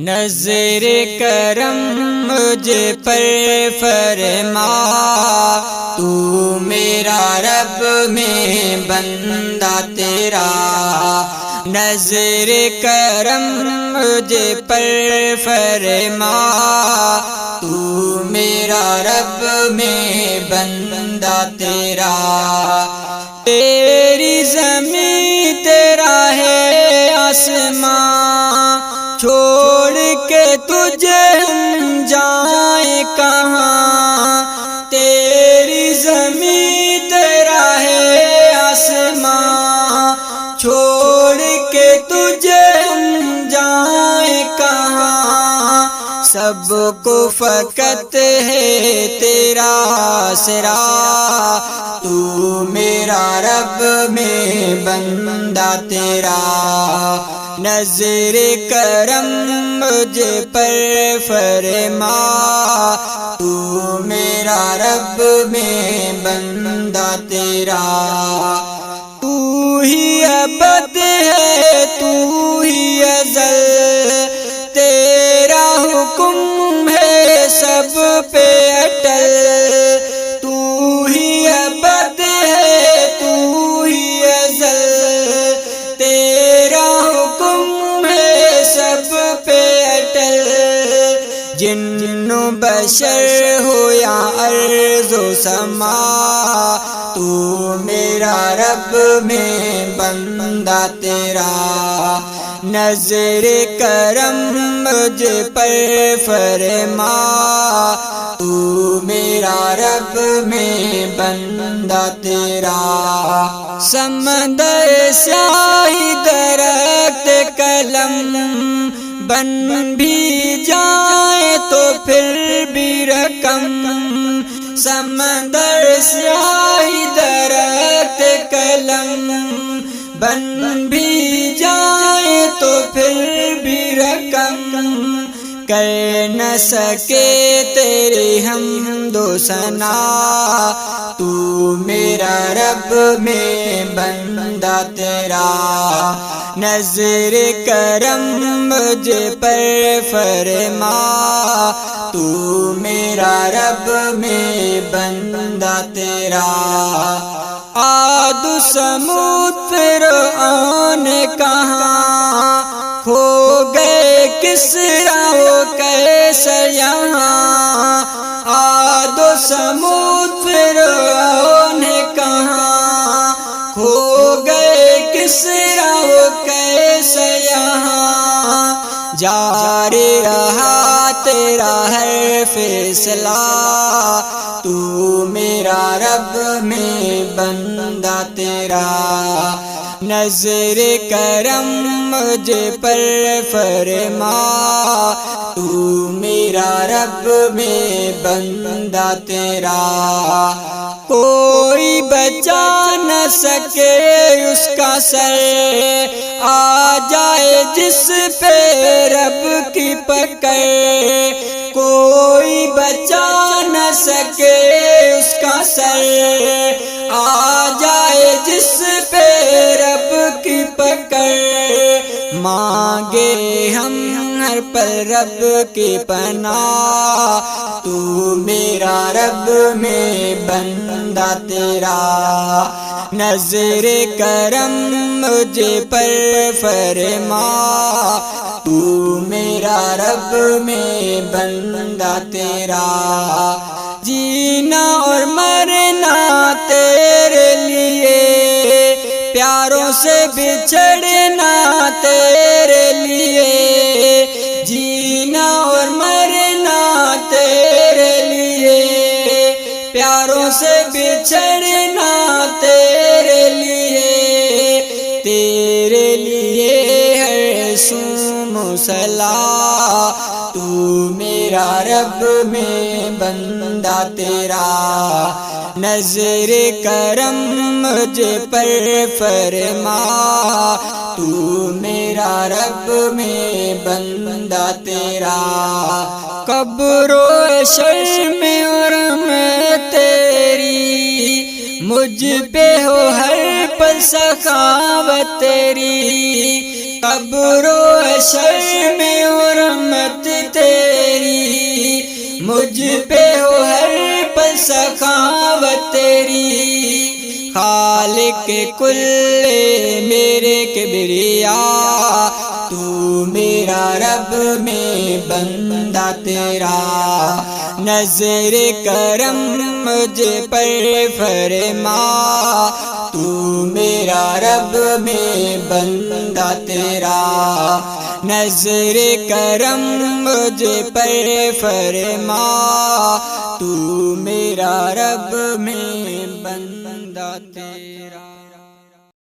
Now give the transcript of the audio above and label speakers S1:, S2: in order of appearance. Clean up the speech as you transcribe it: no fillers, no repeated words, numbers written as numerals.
S1: نظر کرم مجھ پر فرما، تو میرا رب میں بندہ تیرا۔ نظر کرم مجھ پر فرما، تو میرا رب میں بندہ تیرا۔ تیری زمین تیرا ہے آسمان، چھوڑ کے تجھے ہم جائیں کہاں۔ تیری زمین تیرا ہے آسمان، چھوڑ کے تجھے ہم جائیں کہاں۔ سب کو فقط ہے تیرا آسرا، تو میرا رب میں بندہ تیرا۔ نظر کرم مجھ پر فرما، تو میرا رب میں بندہ تیرا۔ تو ہی ابد ہے، تو ہی ازل، تیرا حکم ہے سب پہ اٹل۔ تو ہی ابد ہے، تو ہی ازل، تیرا حکم ہے سب پہ اٹل۔ جن و بشر ہو یا ارض و سما، تو میرا رب میں بندہ تیرا۔ نظر کرم مجھ پر فرما، تو میرا رب میں بندہ تیرا۔ سمندر سیاہی درخت قلم بن بھی جائے تو پھر بھی رقم۔ سمندر سیاہی درخت قلم بن بھی جائے تو پھر بھی رقم۔ کر نہ سکے تیری حمد و ثنا، تو میرا رب میں بندہ تیرا۔ نظر کرم مجھ پر فرما، تو میرا رب میں بندہ تیرا۔ عاد و ثمود فرعون کہاں، کھو گئے کسریٰ و قیصر یہاں۔ عاد و ثمود فرعون کہاں، کھو گئے کسریٰ و قیصر یہاں۔ جاری رہا تیرا ہر فیصلہ، تو میرا رب میں بندہ تیرا۔ نظر کرم مجھ پر فرما، تو میرا رب میں بندہ تیرا۔ کوئی بچا نہ سکے اس کا سر، آ جائے جس پہ رب کی پکڑ۔ کوئی بچا نہ سکے اس کا سر، آ جائے جس پہ رب کی پکڑ۔ مانگے ہم ہر پل رب کی پناہ، تو میرا رب میں بندہ تیرا۔ نظر کرم مجھ پر فرما، تو میرا رب میں بندہ تیرا۔ جینا اور مرنا تیرے لیے، پیاروں سے بچھڑنا تیرے لیے۔ جینا اور مرنا تیرے لیے، پیاروں سے بچھڑنا تیرے لیے۔ تیرے لیے ہر سوم و صلاح، تو میرا رب میں بندہ تیرا۔ نظر کرم مجھ پر فرما، تو میرا رب میں بندہ تیرا۔ قبر و حشر میں اور میں تیری، مجھ پہ ہو ہر پل سخاوت تیری۔ قبر و حشر میں اور میں پہ ہو ہر پل سخاوت تیری، خالق کل میرے کبریا، تو میرا رب میں بندہ تیرا، نظر کرم مجھ پر فرما، تو میرا رب میں بندہ تیرا، نظر کرم مجھ پر فرما، تو میرا رب میں بندہ تیرا۔